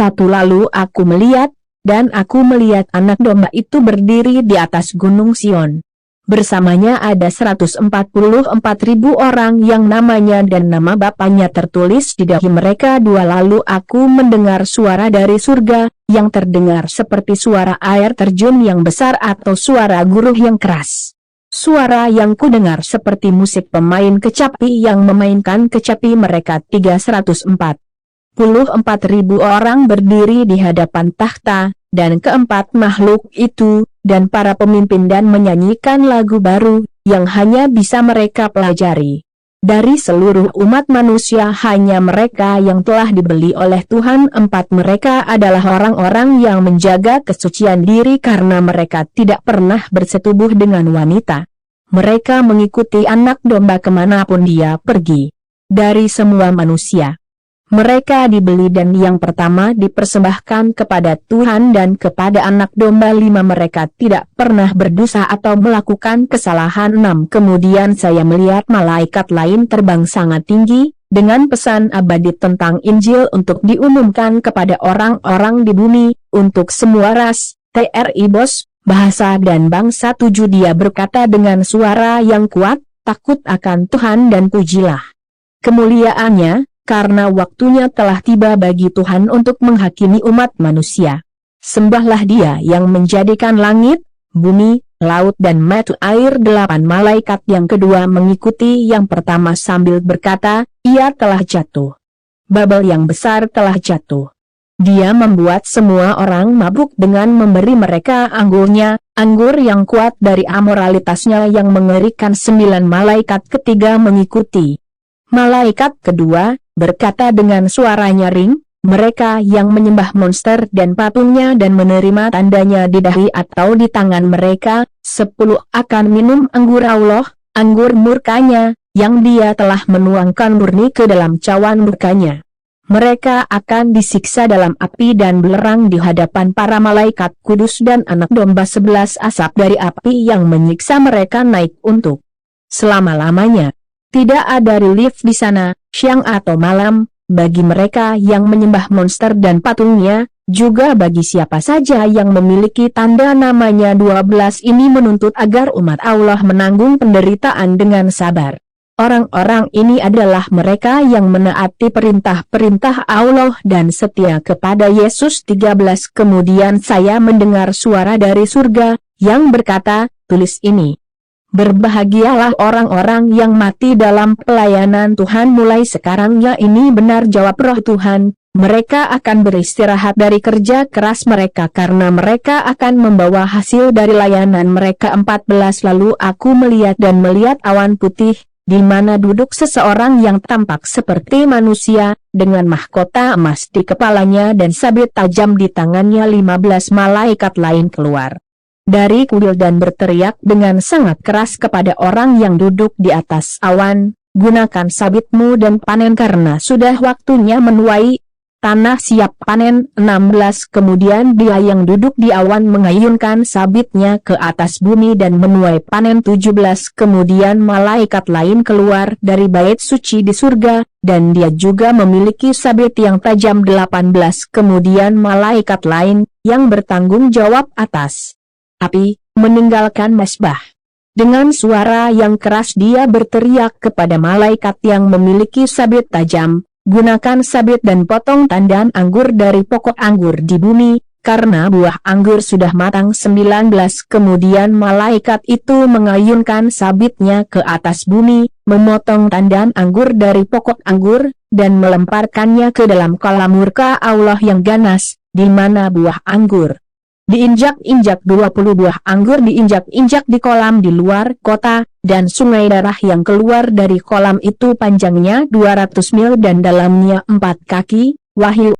Lalu aku melihat, dan aku melihat anak domba itu berdiri di atas gunung Sion. Bersamanya ada 144.000 orang yang namanya dan nama bapaknya tertulis di dahi mereka dua. Lalu aku mendengar suara dari surga, yang terdengar seperti suara air terjun yang besar atau suara guruh yang keras. Suara yang kudengar seperti musik pemain kecapi yang memainkan kecapi. Mereka 344.000 orang berdiri di hadapan takhta, dan keempat makhluk itu, dan para pemimpin, dan menyanyikan lagu baru, yang hanya bisa mereka pelajari. Dari seluruh umat manusia hanya mereka yang telah dibeli oleh Tuhan. Mereka adalah orang-orang yang menjaga kesucian diri karena mereka tidak pernah bersetubuh dengan wanita. Mereka mengikuti anak domba kemanapun dia pergi. Dari semua manusia mereka dibeli, dan yang pertama dipersembahkan kepada Tuhan dan kepada anak domba. 5 Mereka tidak pernah berdosa atau melakukan kesalahan. 6 Kemudian saya melihat malaikat lain terbang sangat tinggi, dengan pesan abadi tentang Injil untuk diumumkan kepada orang-orang di bumi, untuk semua ras, bos, bahasa dan bangsa. 7 Dia berkata dengan suara yang kuat, takut akan Tuhan dan pujilah kemuliaannya, karena waktunya telah tiba bagi Tuhan untuk menghakimi umat manusia. Sembahlah Dia yang menjadikan langit, bumi, laut dan mata air. 8 Malaikat yang kedua mengikuti yang pertama sambil berkata, ia telah jatuh. Babel yang besar telah jatuh. Dia membuat semua orang mabuk dengan memberi mereka anggurnya, anggur yang kuat dari amoralitasnya yang mengerikan. 9 Malaikat ketiga mengikuti. Malaikat kedua berkata dengan suara nyaring, mereka yang menyembah monster dan patungnya dan menerima tandanya di dahi atau di tangan mereka, 10 akan minum anggur Allah, anggur murkanya, yang Dia telah menuangkan murni ke dalam cawan murkanya. Mereka akan disiksa dalam api dan belerang di hadapan para malaikat kudus dan anak domba. 11 Asap dari api yang menyiksa mereka naik untuk selama-lamanya. Tidak ada relief di sana, siang atau malam, bagi mereka yang menyembah monster dan patungnya, juga bagi siapa saja yang memiliki tanda namanya. 12 Ini menuntut agar umat Allah menanggung penderitaan dengan sabar. Orang-orang ini adalah mereka yang menaati perintah-perintah Allah dan setia kepada Yesus. 13 Kemudian saya mendengar suara dari surga, yang berkata, tulis ini. Berbahagialah orang-orang yang mati dalam pelayanan Tuhan mulai sekarang. Ya, ini benar, jawab Roh Tuhan, mereka akan beristirahat dari kerja keras mereka karena mereka akan membawa hasil dari layanan mereka. 14 Lalu aku melihat awan putih, di mana duduk seseorang yang tampak seperti manusia, dengan mahkota emas di kepalanya dan sabit tajam di tangannya. 15 Malaikat lain keluar dari kuil dan berteriak dengan sangat keras kepada orang yang duduk di atas awan, gunakan sabitmu dan panen karena sudah waktunya menuai, tanah siap panen. 16 Kemudian dia yang duduk di awan mengayunkan sabitnya ke atas bumi dan menuai panen. 17 Kemudian malaikat lain keluar dari bait suci di surga, dan dia juga memiliki sabit yang tajam. 18 Kemudian malaikat lain, yang bertanggung jawab atas api, meninggalkan mesbah. Dengan suara yang keras dia berteriak kepada malaikat yang memiliki sabit tajam, gunakan sabit dan potong tandan anggur dari pokok anggur di bumi, karena buah anggur sudah matang. 19 Kemudian malaikat itu mengayunkan sabitnya ke atas bumi, memotong tandan anggur dari pokok anggur, dan melemparkannya ke dalam kolam murka Allah yang ganas, di mana buah anggur diinjak-injak. 20 buah anggur diinjak-injak di kolam di luar kota, dan sungai darah yang keluar dari kolam itu panjangnya 200 mil dan dalamnya 4 kaki. Wahyu